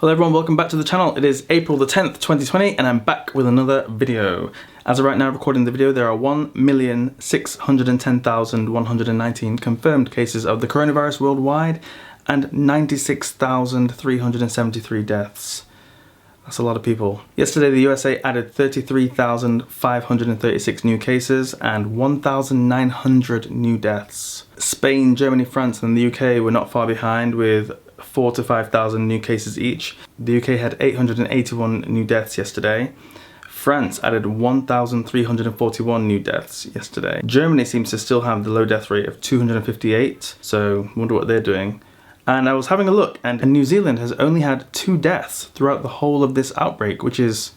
Hello everyone, welcome back to the channel. It is April the 10th, 2020, and I'm back with another video. As of right now recording the video, there are 1,610,119 confirmed cases of the coronavirus worldwide and 96,373 deaths. That's a lot of people. Yesterday the USA added 33,536 new cases and 1,900 new deaths. Spain, Germany, France and the UK were not far behind with 4,000 to 5,000 new cases each. The UK had 881 new deaths yesterday. France added 1,341 new deaths yesterday. Germany seems to still have the low death rate of 258, so I wonder what they're doing. And I was having a look, and New Zealand has only had 2 deaths throughout the whole of this outbreak, which is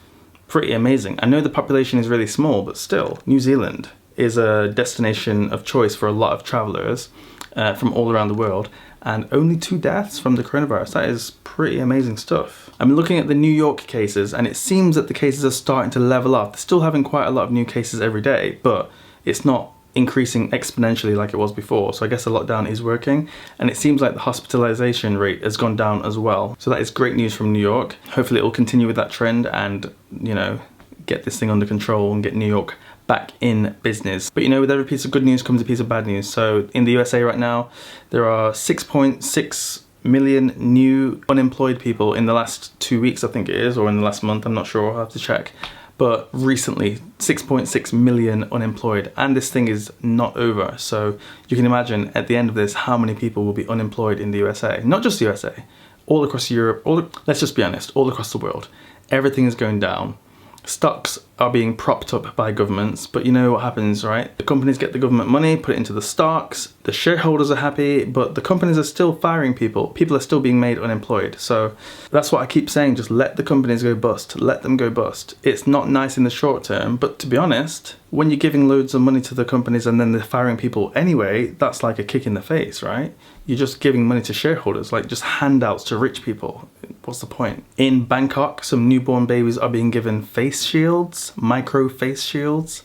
pretty amazing. I know the population is really small, but still, New Zealand is a destination of choice for a lot of travellers from all around the world, and only 2 deaths from the coronavirus. That is pretty amazing stuff. I'm looking at the New York cases, and it seems that the cases are starting to level off. They're still having quite a lot of new cases every day, but it's not increasing exponentially like it was before. So I guess the lockdown is working, and it seems like the hospitalization rate has gone down as well. So that is great news from New York. Hopefully it will continue with that trend and, you know, get this thing under control and get New York back in business. But you know, with every piece of good news comes a piece of bad news. So in the USA right now, there are 6.6 million new unemployed people in the last 2 weeks, I think it is, or in the last month, I'm not sure, I'll have to check. But recently, 6.6 million unemployed, and this thing is not over. So you can imagine at the end of this, how many people will be unemployed in the USA. Not just the USA, all across Europe, let's just be honest, all across the world. Everything is going down. Stocks are being propped up by governments, but you know what happens, right? The companies get the government money, put it into the stocks, the shareholders are happy, but the companies are still firing people. People are still being made unemployed. So that's what I keep saying, just let the companies go bust, let them go bust. It's not nice in the short term, but to be honest, when you're giving loads of money to the companies and then they're firing people anyway, that's like a kick in the face, right? You're just giving money to shareholders, like just handouts to rich people. What's the point? In Bangkok, some newborn babies are being given face shields, micro face shields,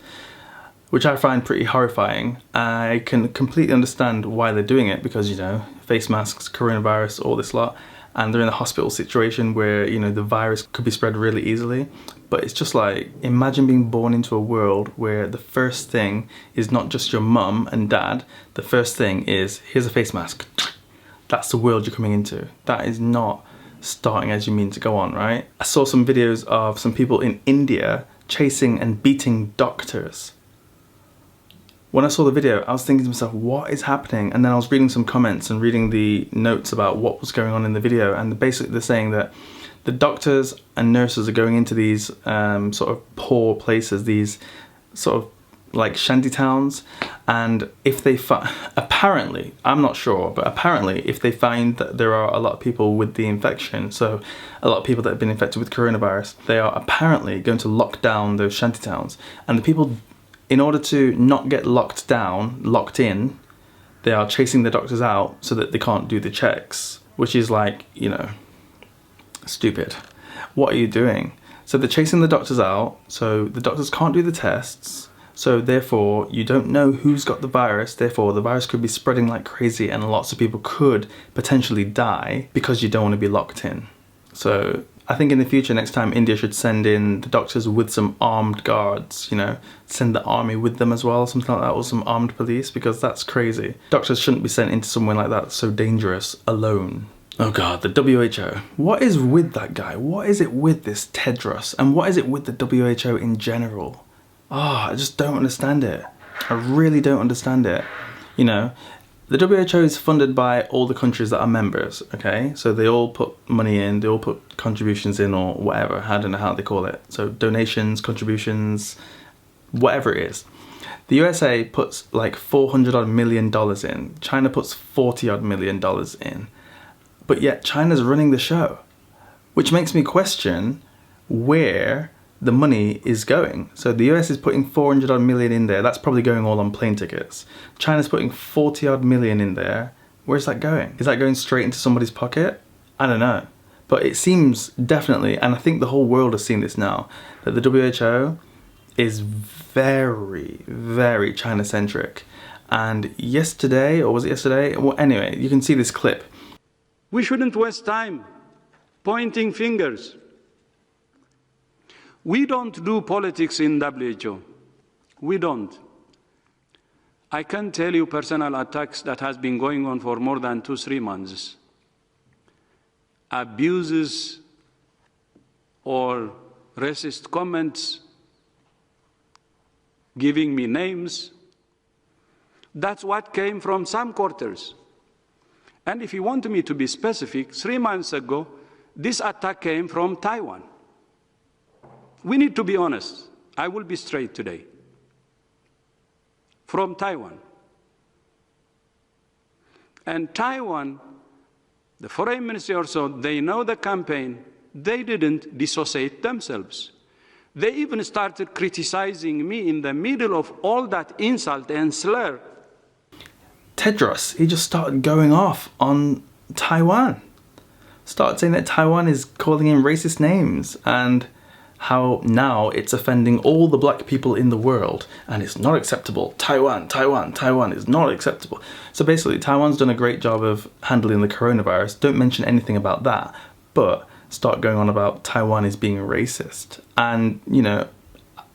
which I find pretty horrifying. I can completely understand why they're doing it because, you know, face masks, coronavirus, all this lot, and they're in a hospital situation where, you know, the virus could be spread really easily. But it's just like, imagine being born into a world where the first thing is not just your mum and dad, the first thing is, here's a face mask. That's the world you're coming into. That is not starting as you mean to go on, right? I saw some videos of some people in India chasing and beating doctors. When I saw the video, I was thinking to myself, what is happening? And then I was reading some comments and reading the notes about what was going on in the video, and basically they're saying that the doctors and nurses are going into these sort of poor places, these sort of like shanty towns, and if they apparently, I'm not sure, but apparently if they find that there are a lot of people with the infection, so a lot of people that have been infected with coronavirus, they are apparently going to lock down those shanty towns. And the people, in order to not get locked in, they are chasing the doctors out so that they can't do the checks, which is like, you know, stupid. What are you doing? So they're chasing the doctors out, so the doctors can't do the tests, so therefore you don't know who's got the virus, therefore the virus could be spreading like crazy and lots of people could potentially die because you don't want to be locked in. So I think in the future, next time, India should send in the doctors with some armed guards, you know, send the army with them as well, something like that, or some armed police, because that's crazy. Doctors shouldn't be sent into somewhere like that, so dangerous, alone. Oh God, the WHO. What is with that guy? What is it with this Tedros? And what is it with the WHO in general? I just don't understand it. I really don't understand it. You know, the WHO is funded by all the countries that are members, okay? So they all put money in, they all put contributions in or whatever, I don't know how they call it. So donations, contributions, whatever it is. The USA puts like $400 odd million in. China puts $40 odd million in. But yet China's running the show, which makes me question where the money is going. So the US is putting 400 odd million in there. That's probably going all on plane tickets. China's putting 40 odd million in there. Where's that going? Is that going straight into somebody's pocket? I don't know. But it seems definitely, and I think the whole world has seen this now, that the WHO is very, very China-centric. And yesterday, or was it yesterday? Well, anyway, you can see this clip. We shouldn't waste time pointing fingers. We don't do politics in WHO. We don't. I can tell you personal attacks that has been going on for more than 2-3 months. Abuses or racist comments, giving me names. That's what came from some quarters. And if you want me to be specific, 3 months ago, this attack came from Taiwan. We need to be honest. I will be straight today. From Taiwan. And Taiwan, the foreign ministry also, they know the campaign. They didn't dissociate themselves. They even started criticizing me in the middle of all that insult and slur. Tedros, he just started going off on Taiwan. Started saying that Taiwan is calling him racist names and how now it's offending all the black people in the world and it's not acceptable. Taiwan is not acceptable. So basically, Taiwan's done a great job of handling the coronavirus. Don't mention anything about that, but start going on about Taiwan is being racist. And, you know,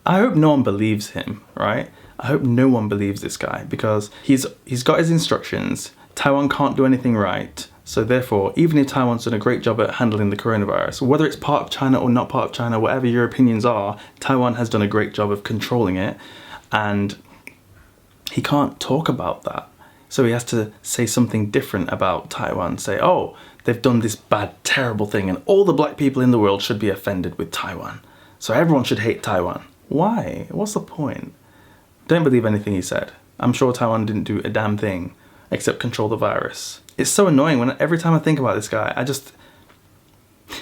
I hope no one believes him, right? I hope no one believes this guy because he's got his instructions. Taiwan can't do anything right. So therefore, even if Taiwan's done a great job at handling the coronavirus, whether it's part of China or not part of China, whatever your opinions are, Taiwan has done a great job of controlling it. And he can't talk about that. So he has to say something different about Taiwan. Say, oh, they've done this bad, terrible thing and all the black people in the world should be offended with Taiwan. So everyone should hate Taiwan. Why? What's the point? Don't believe anything he said. I'm sure Taiwan didn't do a damn thing except control the virus. It's so annoying when every time I think about this guy,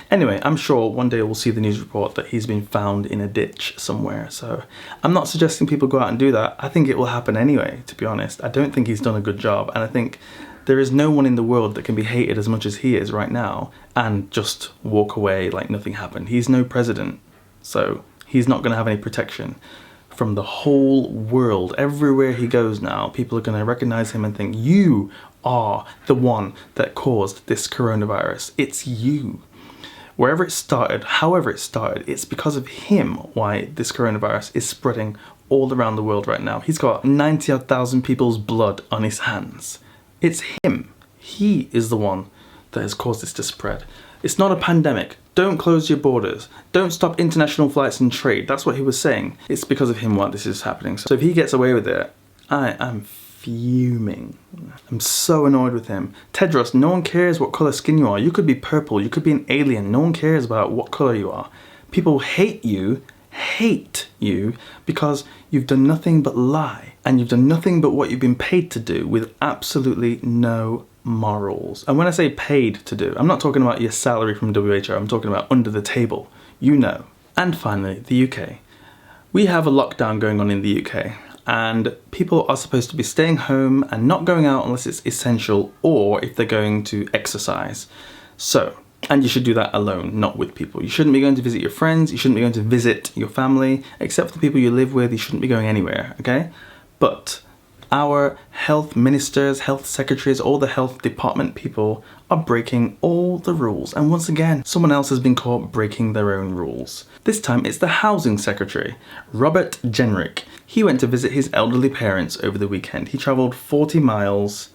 Anyway, I'm sure one day we'll see the news report that he's been found in a ditch somewhere. So I'm not suggesting people go out and do that. I think it will happen anyway, to be honest. I don't think he's done a good job. And I think there is no one in the world that can be hated as much as he is right now and just walk away like nothing happened. He's no president. So he's not going to have any protection from the whole world. Everywhere he goes now, people are going to recognize him and think, you are the one that caused this coronavirus. It's you. Wherever it started, however it started, it's because of him why this coronavirus is spreading all around the world right now. He's got 90,000 people's blood on his hands. It's him. He is the one that has caused this to spread. It's not a pandemic. Don't close your borders. Don't stop international flights and trade. That's what he was saying. It's because of him why this is happening. So if he gets away with it, I am fuming. I'm so annoyed with him. Tedros, no one cares what colour skin you are. You could be purple. You could be an alien. No one cares about what colour you are. People hate you because you've done nothing but lie. And you've done nothing but what you've been paid to do with absolutely no morals. And when I say paid to do, I'm not talking about your salary from WHO, I'm talking about under the table, you know. And finally, the UK. We have a lockdown going on in the UK and people are supposed to be staying home and not going out unless it's essential or if they're going to exercise. So, and you should do that alone, not with people. You shouldn't be going to visit your friends, you shouldn't be going to visit your family, except for the people you live with, you shouldn't be going anywhere, okay? But our health ministers, health secretaries, all the health department people are breaking all the rules. And once again, someone else has been caught breaking their own rules. This time it's the housing secretary, Robert Jenrick. He went to visit his elderly parents over the weekend. He travelled 40 miles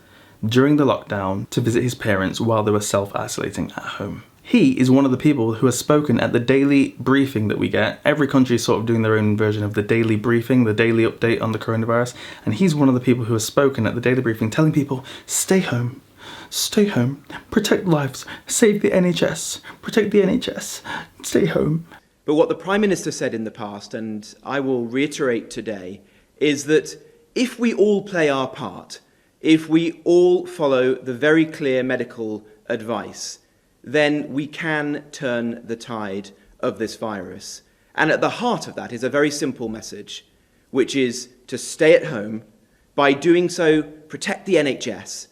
during the lockdown to visit his parents while they were self-isolating at home. He is one of the people who has spoken at the daily briefing that we get. Every country is sort of doing their own version of the daily briefing, the daily update on the coronavirus. And he's one of the people who has spoken at the daily briefing telling people, stay home, protect lives, save the NHS, protect the NHS, stay home. But what the Prime Minister said in the past, and I will reiterate today, is that if we all play our part, if we all follow the very clear medical advice, then we can turn the tide of this virus. And at the heart of that is a very simple message, which is to stay at home. By doing so, protect the NHS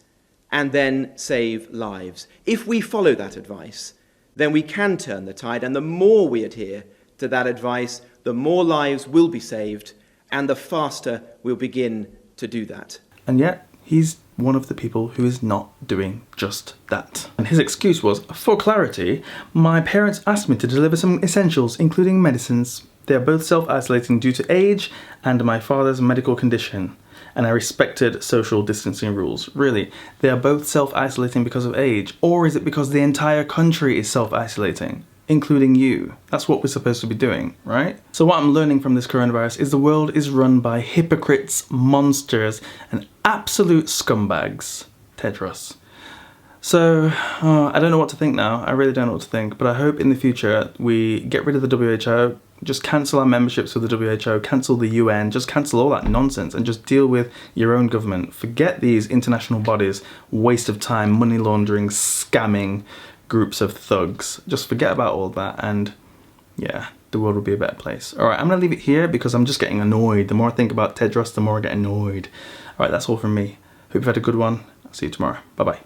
and then save lives. If we follow that advice, then we can turn the tide. And the more we adhere to that advice, the more lives will be saved and the faster we'll begin to do that. And yet, he's one of the people who is not doing just that. And his excuse was, for clarity, my parents asked me to deliver some essentials, including medicines. They are both self-isolating due to age and my father's medical condition, and I respected social distancing rules. Really, they are both self-isolating because of age, or is it because the entire country is self-isolating, including you? That's what we're supposed to be doing, right? So what I'm learning from this coronavirus is the world is run by hypocrites, monsters, and absolute scumbags. Tedros. So, I don't know what to think now. I really don't know what to think, but I hope in the future we get rid of the WHO, just cancel our memberships with the WHO, cancel the UN, just cancel all that nonsense and just deal with your own government. Forget these international bodies, waste of time, money laundering, scamming groups of thugs. Just forget about all that and yeah, the world will be a better place. Alright, I'm gonna leave it here because I'm just getting annoyed. The more I think about Tedros, the more I get annoyed. Alright, that's all from me. Hope you've had a good one. I'll see you tomorrow. Bye bye.